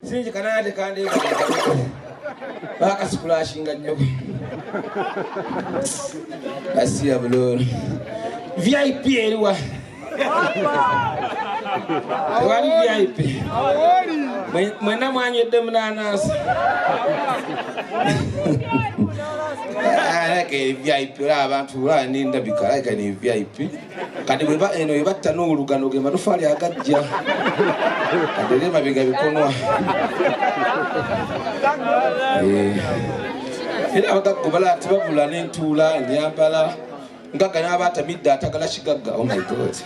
Sinji kanade kandi baka sikulashinga nnyo. Asiya bulolo. VIP eriwa. Wali VIP. Mwena mwanyedde munanasi. Like VIP la abantu la ninda bikala ni VIP. Kadi bweba eno yebatta n'olugano ge matofali agajja. Kadere mabiga bikonwa. Era abagagobala tibabula n'entula nyambala. Ngaga n'abaata midda atagala kigagga. Oh my God.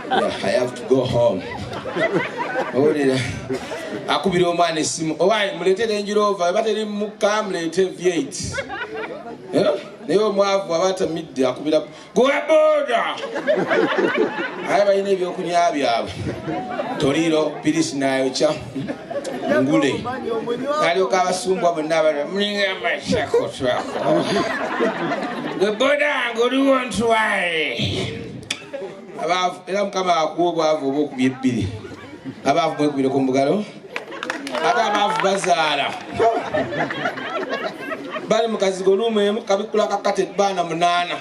Yeah, I have to go home. Olira. Akubira omwana essimu. Owaye muleetere Range Rover bateri muka mulete V8. Neyo mwavu abaata midda akubira goya boda. Aya bayina ebyokunywa byabwe. Toriro pirisi nayo cha. Ngule. Kalioka abasumbwa bonna bali mlinga amashako twako. Goboda ngolu ontwaye. Abavu era mukama akuobwa avo obokubye ebbiri. Abavu mwekubire ku mbugalo. Ate abavu bazaala. Bali mukazigo lumwe kabikula kakate bana munana.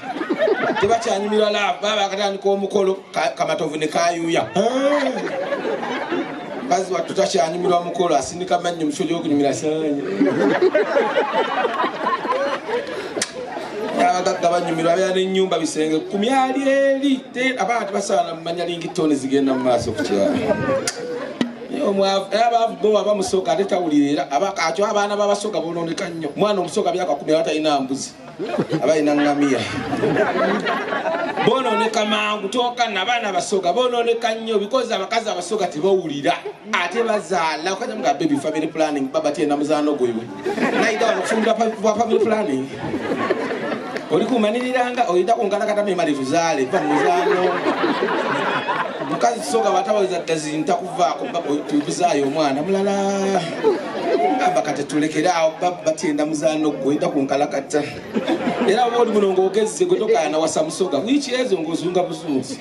Tebakyanyumirwa laavu baba akatandika omukolo kamatovu ne kayuya. Bazi watu takyanyumirwa mukolo asindika mannyo mushojo okunyumira sanya. Abagagga banyumirwa abeera n'ennyumba bisenge kumyali eri te abantu basaana mumanya lingi toni zigenda mu maaso ku kyalo. Abavu bo abamusoga ate tawulira abakaacho abaana babasoga bonooneka nnyo. Mwana omusoga byaka 10 abatalina mbuzi abalina ngamiya bonooneka mangu toka n'abaana basoga bonooneka nnyo because abakazi abasoga tebawulira ate bazaala okanya mga baby family planning baba tienda muzaano gwewe naida wanokufundira pa family planning olikumanyiriranga oyita kunkalakata memali tuzaale pa muzaano mukazi soga batawaliza tazinta kuvaako tubizaayo omwana mulala amba kati tulekeraawo batienda muzaano gweoyita kunkalakata era oba oli muno ng'ogezze gwe tokaana wasa musoga wiiki ezo ng'ozunga busunzi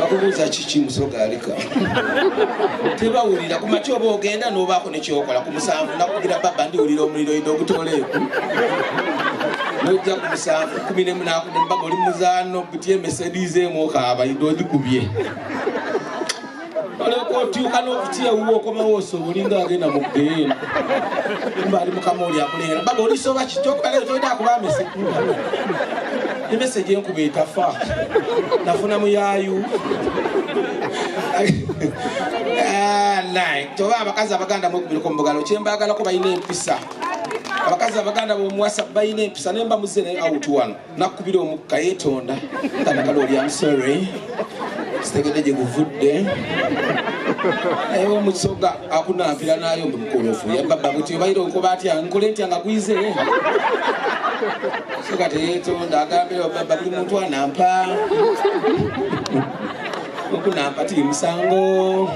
bakubuuza kiki musoga aleka tebawulira ku makya oba ogenda n'obaako nekyokola ku musanvu nakugira baba ndiwulira omuliro oyina ogutooleeko nojja ku musanvu 14 mbaga oli muzaano butye Mercedes emokaaba yidde ogikubye oleko otyuka n'okutya ewuwo okomawo osobolinga agenda mu ggeemu mba ali mukama oli akulengera baga olisoba kitokaleetoyita akuba emeseji enkuba etafa nafuna muyaayu toba abakazi abaganda mwekubireko mubugalo kyembagalako balina empisa abakazi abaganda bomuwasa balina empisa nemba muzene out wano nakubira omukka yeetonda tanakala oli amsorry sitegedde gye guvudde ewo musoga akunampira nayo mukolofu yababa buti bayiro nkoba atya nkole ntya nga gwize soga teyeetonda agambira baba buli muntu anampa okunampa ti musango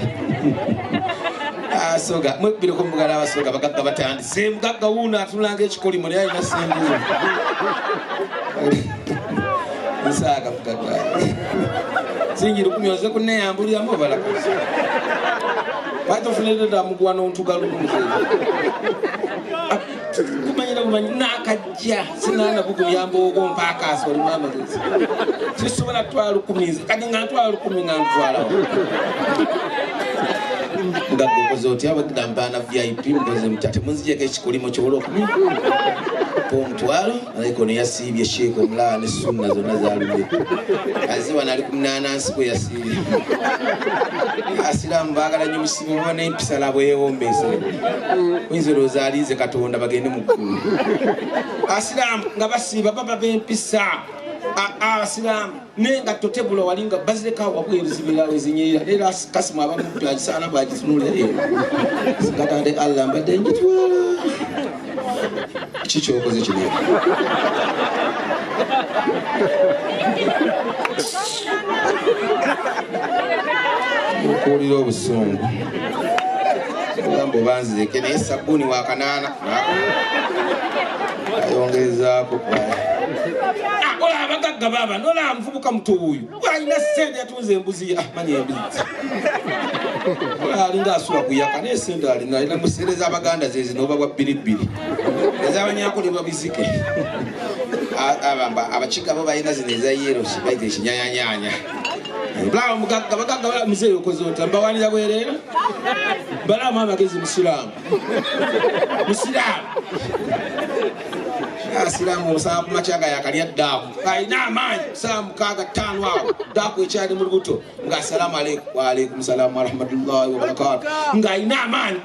soga mwekubire ko mugala abasoga bagagga batandise mugagga wuno atulanga ekikolimo naye alina sembu nsaaga mugagga singira okumyoze kuneyambuliramu balakazi batofunire dda mugwa n'ontugalu kumanyira bumanyi nakajja sinana bukuyamba ogompa akaso oli mwamagezi sisobola twala 10 kati nga ntwala 10 nga ntwalawo ngagokoze oti abagambana VIP mboze mutate munzijeko ekikolimo ky'olwokumi pomutwalo aliko neyasiibye sheeko omulaba ne sunna zonna zalubye aziwa nali 18 kwe yasiibye asiraamu baagala nnyo musibo oba n'empisa labo yeewombeese oyinza olowooza aliize katonda bagende mu ggulu asiraamu nga basiiba baba b'empisa asiraamu nengatto tebula walinga bazireka wabweru zibirawo ezinyirira era kasimu abamu agisaana bwagitunulira sigatande Allah mbadde njitwala kiki kyokoze kino okuwulira obusungu ogamba obanzireke naye sabbuuni wakanaana ayongerezaako Ola abagagga baba nola mvubuka muto uyu. Alina sente yatunze embuzi Amanyi embuzi. Ola alinga asula kuyaka ne sente alina musereza abaganda zezi noba bwa bilibili. Ezabanyako ne babizike. Abachika bo bayina zineza yero sibaite ekinyanyanya. Bla mugagga bagagga bala muzee ukoze otamba wanira bwerera. Bala mama gezi musiramu. Asiramu osaba kumachaga yakalia daku. Kaina Amanyi saa mukaga 5 awo. Daku ekyali mu lubuto. Nga assalamu alaykum wa alaykum salaam wa rahmatullahi wa barakatuh. Nga ina Amanyi.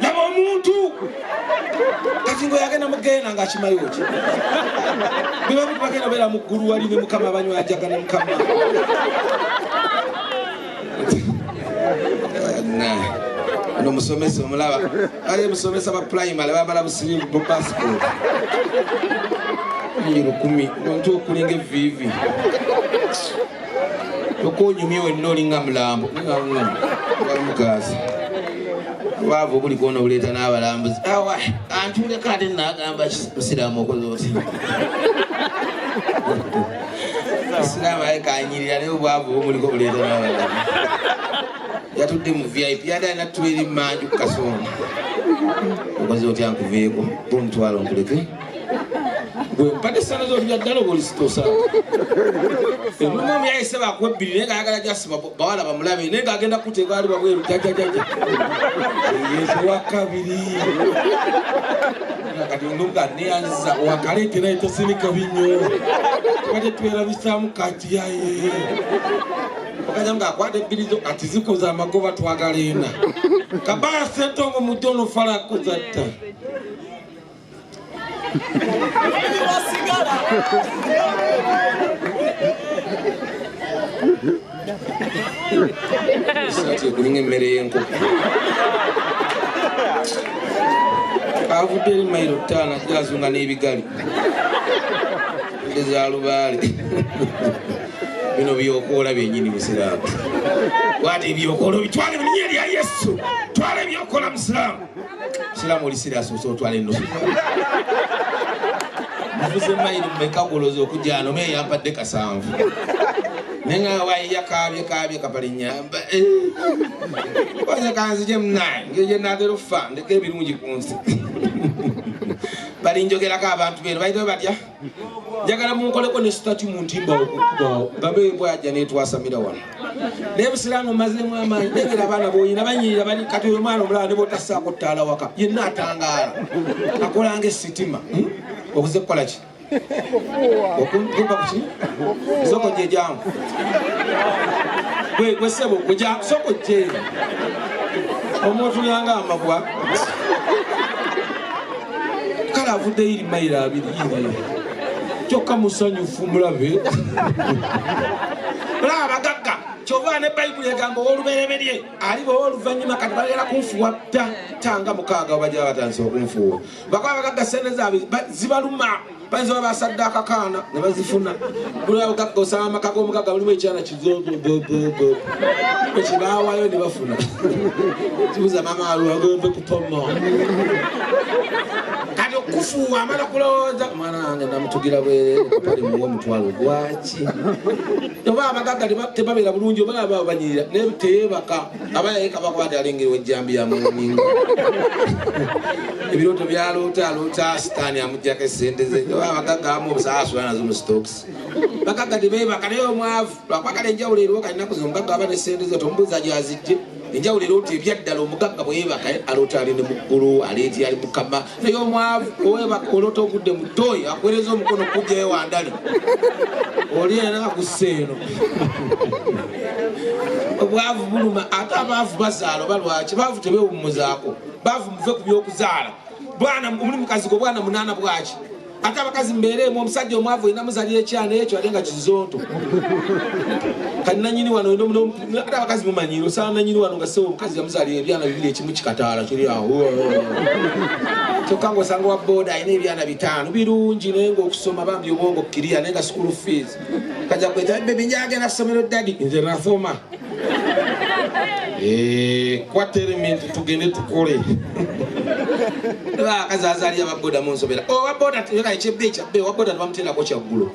Laba omuntu. Katingo yagenda mugenda nga akimayoki. Biba bagenda bera mu ggulu wali ne mukama banywa ajagana mukama. No musomesa omulaba. Ali musomesa ba primary babala busiri bu passport. Ni 10 omuntu okulinga vivi. Okonyumyewe nolinga mulambo. Bamukazi. Wavo buli kono uleta n'abalambuzi. Awa antule kade nagamba musiramu okozoti. Musiramu ayekanyirira ne bwavo buli ko uleta n'abalambuzi. Yatudde mu VIP yada natwiri manju kasonga. Okozoti ankuveeko bomutwalo mpuleke. Bwe mpate sana zo byadalo bolisitosa. Mama yaise bakwebiri nenga yagala jasima bawala bamulabe nenga agenda kutega ali babweru jajajaja. Yesu wakabiri. Nakati ndunga neanza wakalete na itosinika binyo. Kwaje twera bisamu kati yaye. Okajanga akwade bilizo atiziko za magoba twagalena. Kabaya sentongo mutono fala kuzatta. Sati kulinga mmere y'enkoko. Avudde mayiro 5 gyazunga n'ebigali. Ndezaalubaale. Bino byokola byennyini musiraamu. Wati byokola bitwale mu linnya lya Yesu. Twale byokola musiraamu. Musiraamu oli serious so twale nno. Muvuze mayiro mmeka golozo okujjano me yampadde 7. Nenga wayi yakabye Kapale nyamba. Kwaza kanzije mnayi ngeje nadero fa ndeke ebirungi kunsi. Bali njogerako abantu beno bayite batya. Njagala munkoleko ne statue mu ntimba okukubawo. Babe bwajja netwasamira wano. Nebusiramu mazemu Amanyi negera abaana boyina banyirira bali kati oyo mwana omulala ne botasaako ttaala waka. Yenna atangaala. Akolanga esitima. Okuze kukola ki? Okumpa kuki? Soko gye jangu. Gwe sebo kuja soko gye. Omuntu yanga amagwa. Kala avudde iri mayira 2 iri. Kyokka musanyufu mulabe. Laba bagagga. Kyova ne Bible egamba olubereberye alibo oluvannyuma kati bagera kunfuwa tanga mukaaga bajja batanse okunfuwa. Bakaba bagagga sente zaabe zibaluma. Banzo babasaddaaka kaana ne bazifuna. Buli abagagga osaba amakago omugagga mulimu ekyana kizozo bo. Ekibaawayo ne bafuna. Kibuza mama alwagombe kupoma. Kati okufuwa amala kulowooza mwana wange namutugira bwere Kapale muwa omutwalo gwaki. Oba abagagga tebabeera bulungi oba aba banyirira ne teebaka abayayika bakwate alengerewo ejjambi ya muningo. Ebiroto byaloota sitaani amuggyako esente ze. Abagagga amu obusaasula nazo mu stocks. Bagagga tebeebaka naye omwavu lwakwagala enjawulo eriwo kalina kuza omugagga aba n'essente ze tomubuuza gyazijje. Enjawulo erota ebyaddala omugagga bwe yeebaka aloota ali ne mu ggulu aleeti ali mukama naye omwavu oweebaka oloota ogudde mu ttooyi akuweereza omukono okugjayo wandali oli era akusse eno. Obwavu buluma ate abaavu bazaala oba lwaki baavu tebeewummuzaako baavu muve ku by'okuzaala bwana omuli mukazi gwe bwana 8 bwaki ate abakazi mbeereemu omusajja omwavu olina muzalira ekyana ekyo ate nga kizonto. Kati nanyini wano ate abakazi mumanyire osala nanyini wano nga sewo omukazi yamuzalira ebyana 2 ekimu kikataala kiri awo. Kyokka ng'osanga wa booda alina ebyana 5 birungi naye ng'okusoma bambi obwongo kiriya naye nga school fees. Kajja kweta bebe njagenda ssomero dadi nze nasoma. Kwaterimenti tugende tukole. Bakazazali ababoda munsobera. Oh ababoda teka echebecha be ababoda bamutera ko kyaggulo.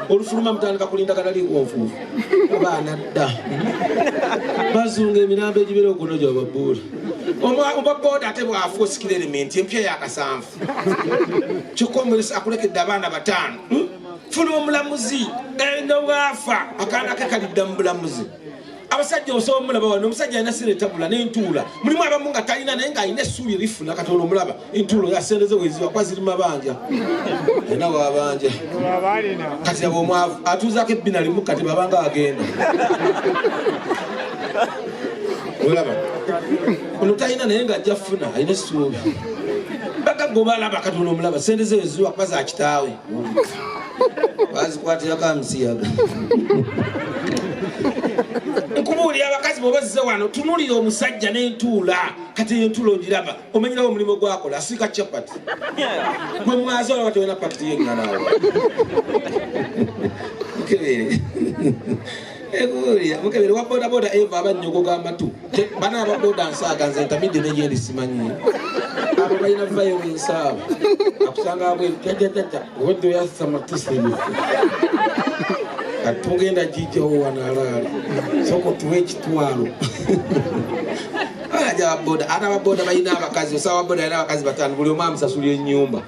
Olufuluma mutandika kulinda kadali konfu. Abaana dda. Bazunga emirambo egibera okunoja ababoda. Omubaboda ate bwafuusikira element empya yakasanvu. Kyokomberesa akulekedde abaana bataano. Funa omulamuzi eno bwafa akaana ke kalidda mu bulamuzi. Abasajja osobola omulaba wano omusajja alina sire tabula n'entuula mulimu abamu nga talina naye ng'alina essuubi erifuna katono omulaba entuulo yasendeze weziba kwa ziri mabanja alina wabanja kati aba omwavu atuuzaako ebbina limu kati babanga agenda olaba ono talina naye ng'ajja funa alina essuubi bagagoba alaba katono omulaba sendeze weziba kuba za kitaawe bazikwatirako amusiyaga Nkubuli abakazi bobazze wano tunulira omusajja n'entuula kati entuula ogiraba omenyerawo omulimu gwakola asika chapati gwe mwazi olaba tewena pakiti y'engalawo mukebere mukebere wa bodaboda eva abannyogoga amatu bana ababoda nsaaga nze ntamidde n'egyendi simanyi abo balina violence abo akusanga abwe jajajajja obadde oyasa matuseri atugenda jijjawo wanalaala soko tuwe ekitwalo aja ababoda ana ababoda balina abakazi osawa ababoda balina abakazi batano buli omu amusasula ennyumba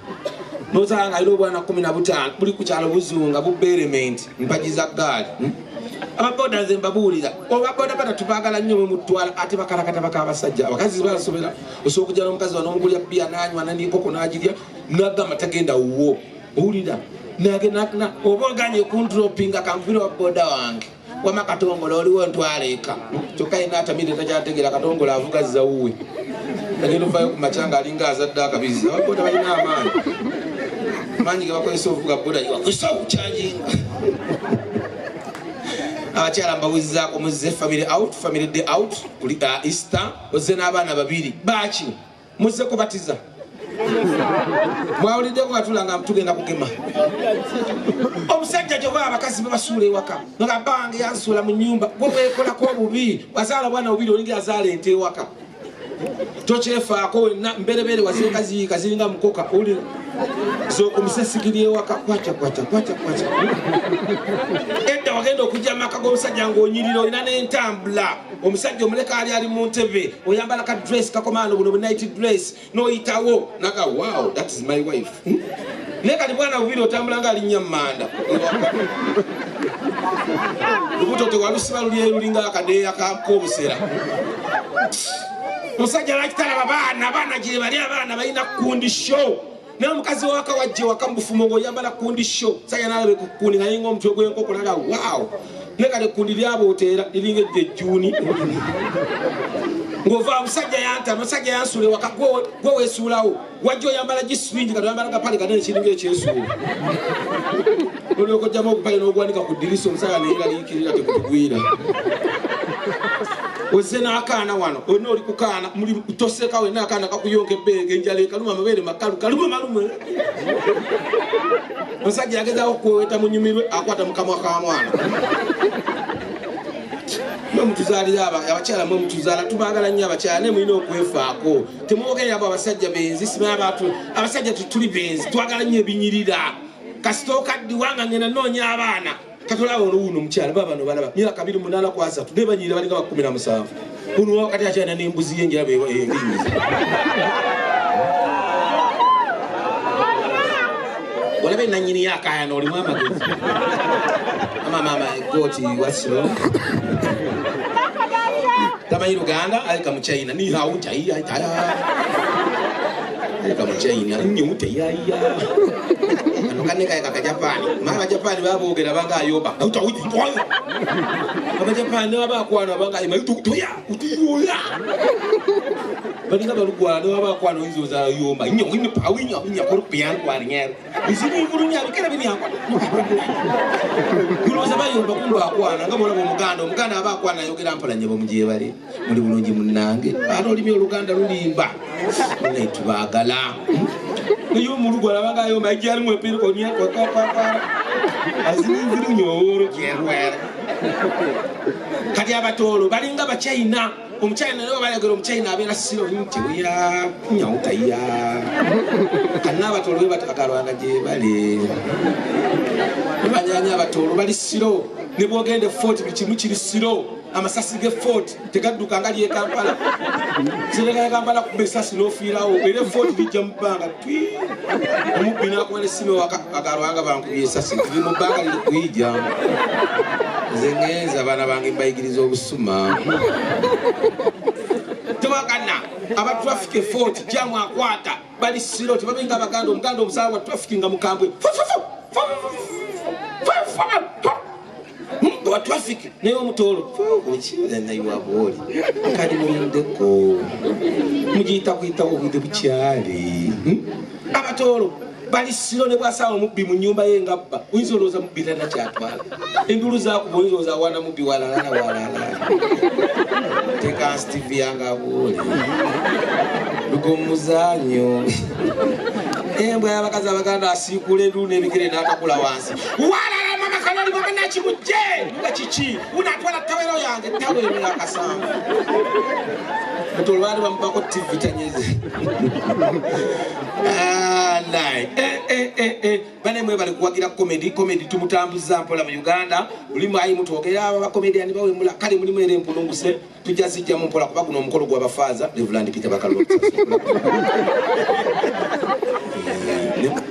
n'osanga alina obwana 15 buli ku kyalo buzunga bubbeerement mpagi za gaali ababoda nze mbabuulira ababoda bana tubaagala nnyo mutwala ate bakalakata baka abasajja abakazi basobera osobola okujja n'omukazi wanoomugulya bbiya n'anywa n'enkoko n'agirya n'agamba tagenda wuwo owulira nagena oba oganye kundropinga kampira wa boda wange wama katongolo oliwo ntwaleka kyokka ina atamire takyategeera katongolo avuga zawuwe agenda ovayo ku macanga alinga azadde akabizi ababoda balina amaanyi ge bakozesa ovuga boda wakozesa okuchanjinga abakyala mbawuzizaako muzze family day out kuli Easter ozze n'abaana babiri baki muzze kubatiza mwawulidde ko atulanga tugenda kugema omusajja gyova abakazi babasuula ewaka nga bange yansuula mu nnyumba gwe weekolako obubi wazaala bwana bubiri olinga azaala ente ewaka tokyefaako wenna mberebere wazenga ziyiika ziringa mukoka owulira z'okumusesigiri ewaka kwaca edda wagenda okujja amaka g'omusajja ng'onyirira olina n'entambula omusajja omuleka ali mu ntebe oyambala ka dress kakomando buno bu night dress n'oyitawo naga wow that is my wife naye kati bwana bubiri otambula nga alinnya mmanda lubuto tewalusiba luli lulinga akadeeya k'obusera omusajja lwakitalaba baana gye bali abaana balina kundi show naye omukazi waka wajje waka mubufumo ng'oyambala kundi show musajja n'alabe ku kundi nga yinga omutwe gw'enkoko naga wow naye kati kundi lyabooteera liringa ejjejjuuni ng'ova omusajja yantama omusajja yansuula ewaka gwe weesuulawo wajja oyambala giswingi kati oyambala kapale kanene kiringa ekyesuula olyoka ojjamu okupale n'ogwanika ku ddirisa omusajja neeraliikirira tekutugwira ozze n'akaana wano olina oli kukaana toseka wenna akaana kakuyonka ebbeege enjala ekaluma amabeere makalu kaluma malume omusajja yagezaako okukweweta mu nyumirwe akwata mu kamwa ka mwana mwemutuzaalira abakyala mwemutuzaala tubaagala nnyo abakyala naye mulina okwefaako temwogerera abo abasajja benzi simanyi abasajja tuli benzi twagala nnyo ebinyirira kasita okaddiwanga ngenda noonya abaana katolaba oluwuno omukyala babano balaba myaka 28 ku 3 ne banyirira balinga ba 17 uno wakati akyalina n'embuzi y'enjala ebinyiza olabe nanyini yakayana olimu amagezi mama goti wasiro tamanyi Luganda alika mu China ni hauta alika mu China nyuta yaya anokaneka ka Japan mama Japan babogera banga ayoba hauta aba Japan abakwana banga imatutoya utuya balinga balugwala abakwana inzo za yomba inyo pawinya korupian kwanyero isini vurunya bikera bini yakwa kuloza bayomba kumba akwana ngabona omuganda abakwana yogera mpala nyebo mugiye bali muli bulungi munange ate olimi Oluganda lulimba ne tubagala niyo mulugwala banga yomba ijali mwepiri ko niya kwa azini vurunya oro kyerwera kati abatolo balinga Bachina omukyayina naye obalagala omukyayina abeera siro nti oya nyawukaya kanna abatolo be batagalwanga gye bale banyanya abatolo bali siro ne bwogende fort buli kimu kiri siro amasasi ge fort tegadduka nga lye Kampala zireka Kampala kuba esasi n'ofiirawo era fort lijja mu bbanga twi omubbi n'akuba n'essimu agalwanga bankubye esasi tuli mu bbanga liri kuyija nze ngenza abaana bange mbayigiriza obusuma tewakana aba traffic fort jamu akwata bali siro tebabenga abaganda omuganda omusaala wa traffic nga mukambwe wa traffic naye omutolo okiwaabooli kali mulindeko mugiyita kuyitawo obudde bukyali abatolo bali siro ne bwasaawa omubbi mu nnyumba ye ngabba oyinza olowooza mubbi talina kyatwala endulu zakuba oyinza olowooza awaana mubbi walalala teka Steve yanga abooli lugo muzanyo embwa y'abakazi abaganda asiikula endulu n'ebigere n'akakula wansi walala mama kanali bagana kimujje nga kiki unatwala tawero yange tawero yakasanvu mutolo baali bamupako TV tanyeze bane mwe bali kuwagira comedy tumutambuza mpola mu Uganda ulimu ayi mutokera aba comedian bawe mula kale mulimu ere mpulunguse tujja zijja mu mpola kuba kuno omukolo gw'abafaza Reverend Peter Bakalotsa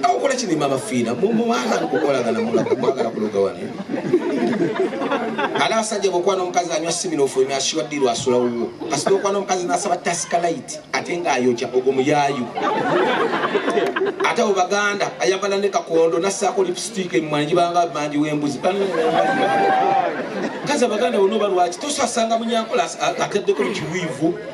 akola kini mama fina mumwana kukola gana mulaka kwagala kuloga wane ala asajja bokwana omukazi anywa siminofu emyashiwa ddirwa asula uwo kasito okwana omukazi nasaba tasikalaiti ate nga ayokya ogomuyayu ate abo baganda ayambala ne kakondo nassaako lipstick emwanyi banga manji w'embuzi kazi abaganda bonna balwaki tosasanga munyankola ateddeko mu kiwiivu